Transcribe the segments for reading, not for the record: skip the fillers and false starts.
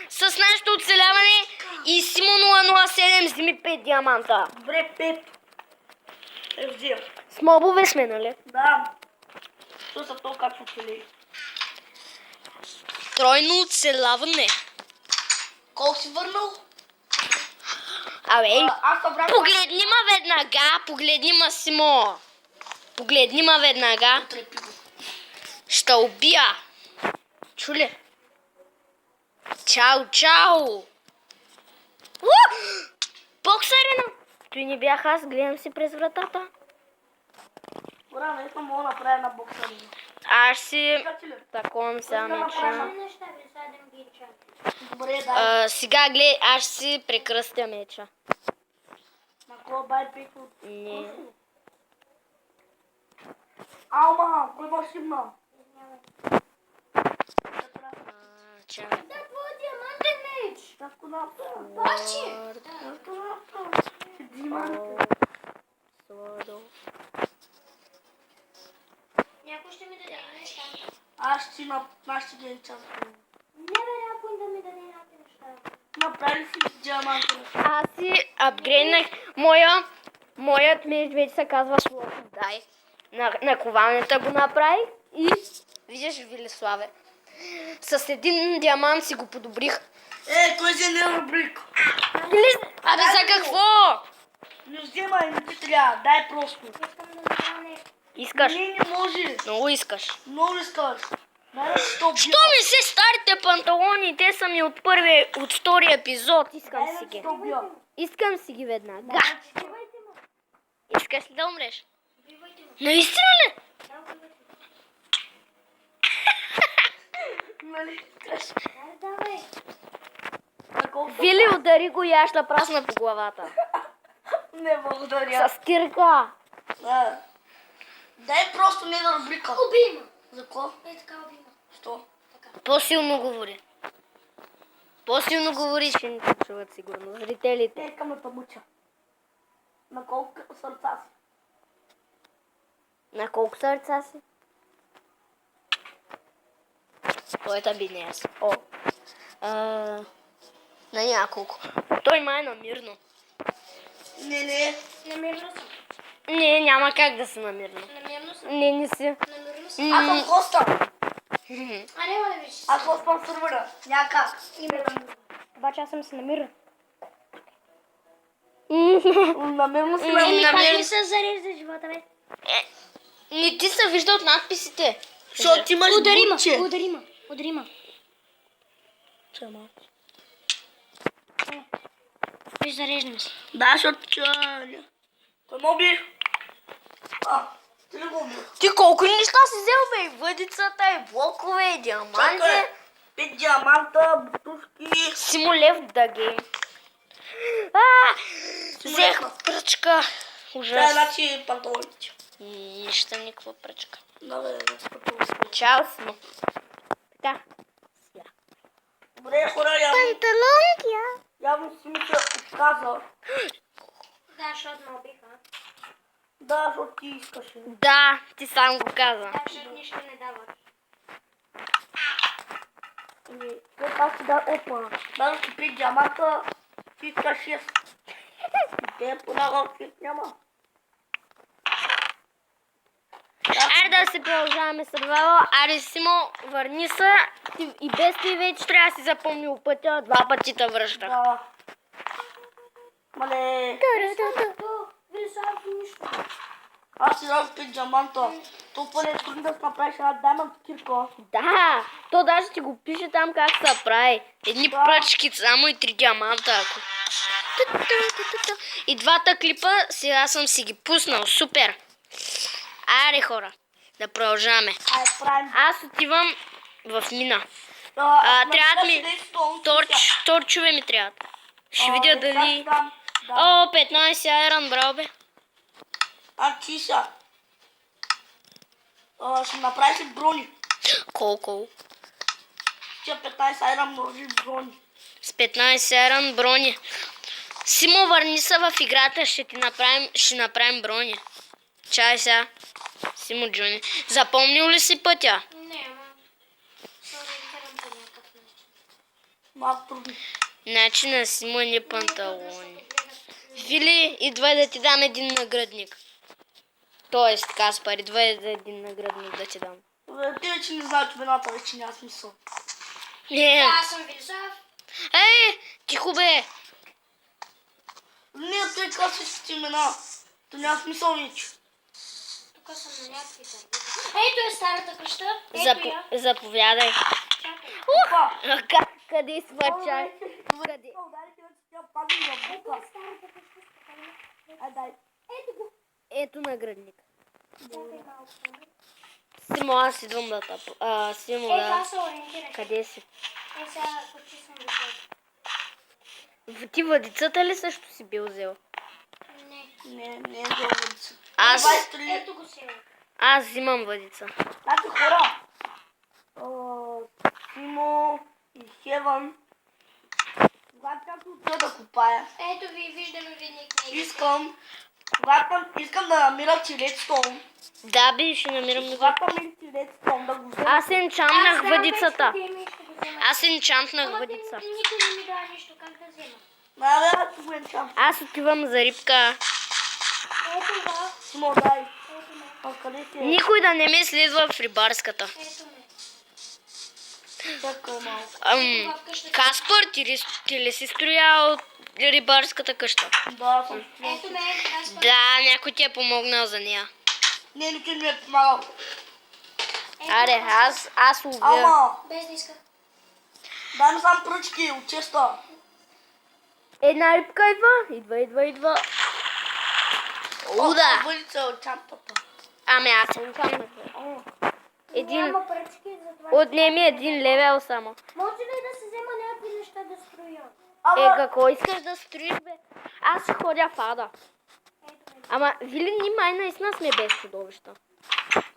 с нашето оцеляване и Симо 007 вземи 5 диаманта. Добре, 5. Взимам. С мобове сме, нали? Да. Що са то как оцелей? Тройно оцеляване. Колко си върнал? Абе, Аз събрах... погледни ма веднага, погледни ма Симо. Погледни ма веднага. Утре пиво. Ще убия. Чули? Чао, чао. Боксарина. Той не бях аз, гледам си през вратата. Ура, наистина мога да направя една боксарина. Аз си Така ли? таковам сега Да направя. меча. Добре, дай. Сега гледай, аз си прекръстя меча. На кой бай пик от... Не. Алма, кой ма шибна? Чакай. Какво направя? Бачи! Какво направя? Диманка. Някой ще ми даде неща. Аз ще нашите ден час. Не бе, някой да ми даде някакви неща. Направи си диаманта. Аз си апгрейднах моят меч вече се казва Sword of Die. На ковалнята го направих и виждаш, Велиславе, с един диамант си го подобрих. Кой си не рубрик? Абе, за какво? Не вземай, не ти трябва. Дай просто. Искам да взема нещо. Искаш? Не може. Много искаш. Много искаш. Дай що бия. Що ми се старите панталони? Те са ми от втория епизод. Искам си ги. Що бия. Искам си ги веднага. Бивайте му. Искаш ли да умреш? Бивайте му. Наистина ли? Да, бивайте му. Нали? Искаш. Давай. На колко? Вили, удари го и аз ще прасна по главата. Не благодаря. С кирка. Да. Дай просто не да рубрика. Обима. За какво? Е, така обима. Що? По-силно говори. По-силно говори, ще ни чуват сигурно. Зрителите. Искам да те муча. На колко сърца си? На колко сърца си? Твоята би не аз. О. На няколко. Той май е намирно. Не. Намирно съм. Не, няма как да се намирно. Намирно съм. Не си. Намирно съм. Аз съм хоста. А не, да виж. Аз хостам сървъра. Няма как. Обаче аз съм се намира. Намерно си Еми, намерно. как Как ми ми се зарежда живота, бе? Не ти се вижда от надписите. Защото ти имаш бутче. Удари ма. Чама. Виж, зареждам се. Да, защото кой ме уби? Ти ли го уби? Ти колко неща си взел, бе? И въдицата, и блокове, и диаманти. Чакай. 5 диаманта, бутушки. Симулев да ги. Взех пръчка. Тя е Ужас. значи панталоните. Нищо никаква пръчка. Да, бе, панталоните. Чао, Симо. Така. Добре, хора, явно си ми се отказа. Да, защото ме убиха. Да, защото ти искаше. Да, ти сам го каза. Да, защото нищо не дават. След това си да, опа, дадох ти 5 диаманта, ти искаш 6. Те понагал 6 няма. Айде да се продължаваме с survival. Аре, Симо, върни се. И без ти вече трябва да си запомнил пътя. 2 пъти те връщах. Да. Мале, Вие са нищо. аз си дадох 5 диаманта. Толкова не е трудно да си направиш една даймонд кирка. Да, то даже ти го пише там как се прави. Едни пръчки само и 3 диаманта. Ако... И 2 клипа сега съм си ги пуснал. Супер. Аре, хора, да продължаваме. Правим. Аз отивам в мина. Трябват ми торчове ми трябват. Ще видя дали... О, 15 айрон, браво, бе. Ти са. Ще направиш ли брони? Колко? Тия 15 айрон множи брони. С 15 айрон брони. Симо, върни се в играта, ще направим брони. Чай сега. Симо Джуни. Запомнил ли си пътя? Не, ама. Се ориентирам по някакъв начин. Малко трудно. Значи на Симон е панталони. Вили, идва да ти дам един наградник. Тоест, Каспар, идва за един наградник да ти дам. Ти вече не знаеш вината, вече няма смисъл. Не. Аз съм Велислав. Ей, тихо бе. Не, той казва всичките имена. То няма смисъл вече. Тук съм на някакви търги. Ето е старата къща. Ето я. Заповядай. Чакай. Опа! Къде свърчай? Къде? Удари ти, тя падне в Ето бука. е старата къща. Ай, дай. Ето го. Ето наградник. Чакай малко. Симо, аз идвам да тъп. Симо, Ето да. аз се ориентирах. Къде си? Сега почти съм високо. Ти въдицата ли също си бил взел? Не. Не е дълбоца. Аз- Ето го сега. Аз взимам въдица. Значи хора, Симо и Хеван, когато някой отида да копая, Ето ви, виждаме ви книги. искам да намира редстоун. Да, би, ще намирам въдица. Когато намерите редстоун, да го взема. Аз енчантнах въдицата. Аз Аз енчантнах Ама въдица. никой не ми дава нищо, как да взема? Надя, ти го енчам. Аз отивам за рибка. Ето го. Симо, дай. Ето ме. А къде ти е? Никой да не ме следва в рибарската. Ето ме. Чакай малко. В къщата. Каспар, ти ли си строял рибарската къща? Да, съм. Ето ме. Аз Да, някой ти е помогнал за нея. Не, никой не ми е помагал. Аре, аз ловя. Ама, Без да иска. дай ми сам пръчки от честа. Една рибка идва. Уда! Въдица от чантата. Ами аз енчантнах. Един. Няма пръчки, затова... Отнеми един левел само. Може ли да се взема някакви неща да строя? Е, какво искаш да строиш, бе? Аз ще ходя в ада. Ето ме. Ама, Вили, ние май наистина сме без чудовища.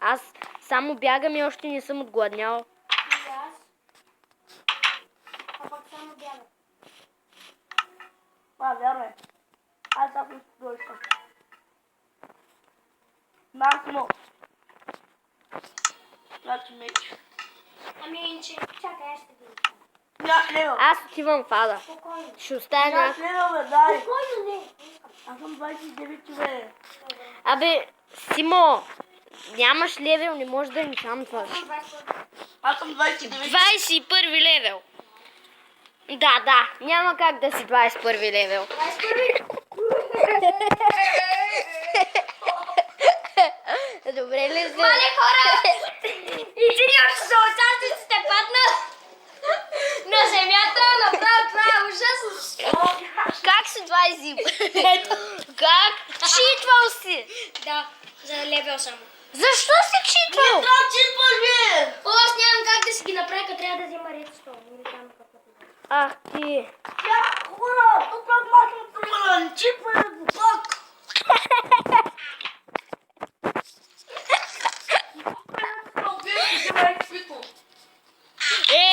Аз само бягам и още не съм отгладнял. И аз. А пък само бяга. Вярно е. Аз ако си дойшла. Максимо. Значи меч. Ами, инче. Чакай, аз ще видя. Нямаш лева. Аз отивам в ада. Спокойно. Ще оставя Нямаш лева, бе, дай. Спокойно, не. Не искам. Аз съм 29, бе. Добре. Абе, Симо, нямаш левел, не можеш да енчантваш. Съм 20. Аз съм 29. 21 левел. Да, няма как да си 21 левел. 21. Добре ли си? Мале хора! И ти още за участниците падна на земята, направо това е ужасно. Как си 20? Как? Читвал си! Да, за левел само. Защо си читвал? Трябва читваш, бе. О, аз нямам как да си ги направя, като трябва да взема редстоун. Или там каквото да е. Ах ти. Тя, хора, тук махам тръгна, не читвай, бе, глупак.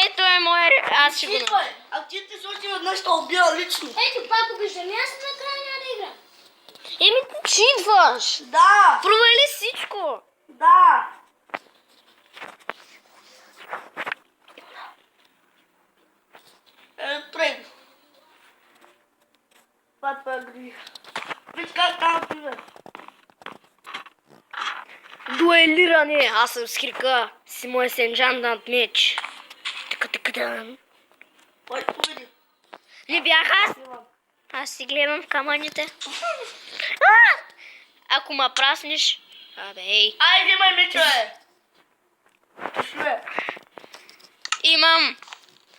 Ето е мой... Аз ще го... Читвай. Ако ти ти слушай веднъж, ще убия лично. Ето, пак обиждам. Аз накрая няма да играм. Еми ти читваш. Да, Провали всичко. да. Трейн. Това е твоя грижа. Виж как там ти, бе. Дуелиране. Аз съм с Хирка. Си мой сенджантнат меч. Така. Кой победи? Не бях аз. Иван. Аз си гледам в камъните. Ако ма праснеш... Абе, ей. Ай, взимай меча, бе. Пиши, бе. Имам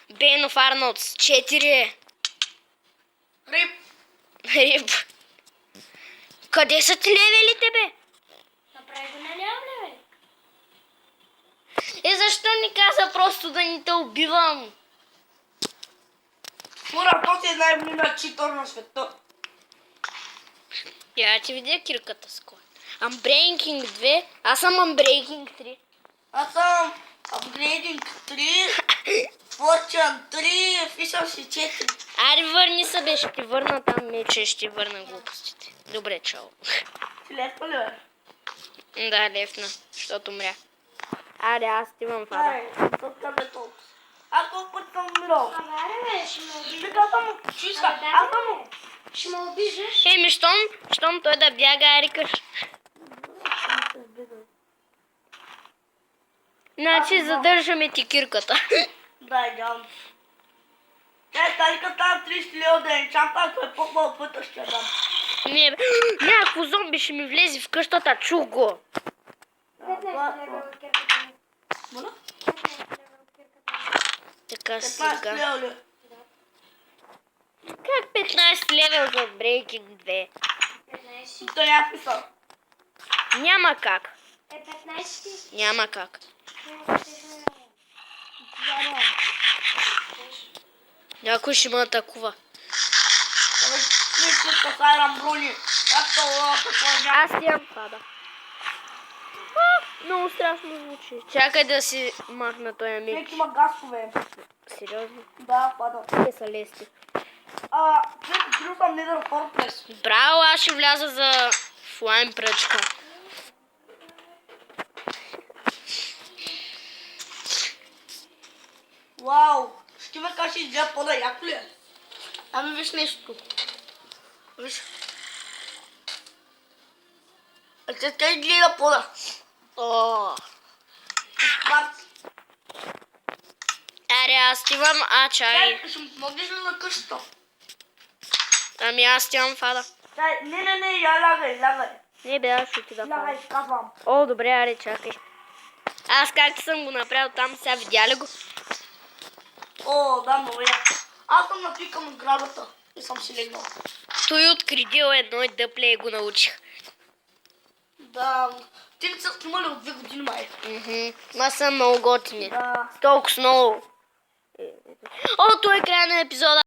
Бейн оф Арнолдс 4. Рип. Рип. Къде са ти левелите, бе? Направи го на нямам левел. Защо не каза просто да ни те убивам? Мура, този е най-големият читър на света. Я ти видя кирката с кой. Unbreaking 2. Аз съм Unbreaking 3. Аз съм Upgrading 3, Fortune 3, Efficiency 4. Аре, върни се, бе, ще ти върна там мече, ще ти върна глупостите. Добре, чао. Ти лепва ли, бе? Да, лефна, защото умря. Аре, аз ти имам фада. Ай, съдка бе толкова. Аз колко път съм Миро. Абе, ще ме обиждаш. Така само чиска. Аз само. Ще ме обиждаш. Еми, щом той да бяга, Ерикаш. Значи задържаме ти кирката. Да, идеално. Талика там 30 лева да е чампа, ако е по-малко пътя ще дам. Не, бе. Някакво зомби ще ми влезе в къщата, чух го. 15 лева от кирката ми. Моля? 15 лева от кирката ми. Така 15 сега. лева ли? Как 15 левел за Breaking 2? 15. Той няма писал. Няма как. Е, 15. Няма как. Някой ще ме атакува. Абе, не чиска с Айран Бруни. Как това няма? Аз имам пада. Много страшно звучи. Чакай да си махна този меч. Човек има гасове. Сериозно? Да, пада. Те са лести. Човек, открил съм Nether Fortress. Браво, аз ще вляза за флайм пръчка. Вау! Ще ме кажеш изгледа пода яко ли е? Ами виж нещо. Виж. А те как гледа пода? О, Кварц. аре, аз стивам, чай. Ще ми помогнеш ли на къщата? Ами аз стивам фада. Чай, не, я лягай. Не бе, аз ще ти да фада. Лягай, казвам. О, добре, аре, чакай. Аз как съм го направил там, сега видя ли го? О, да, много я. Аз съм напикам от градата и съм си легнал. Той откридил едно и дъпле и го научих. Да, ти не са снимали от 2 години, май. Ма са много готини. Да. Толкова много. О, това е края на епизода.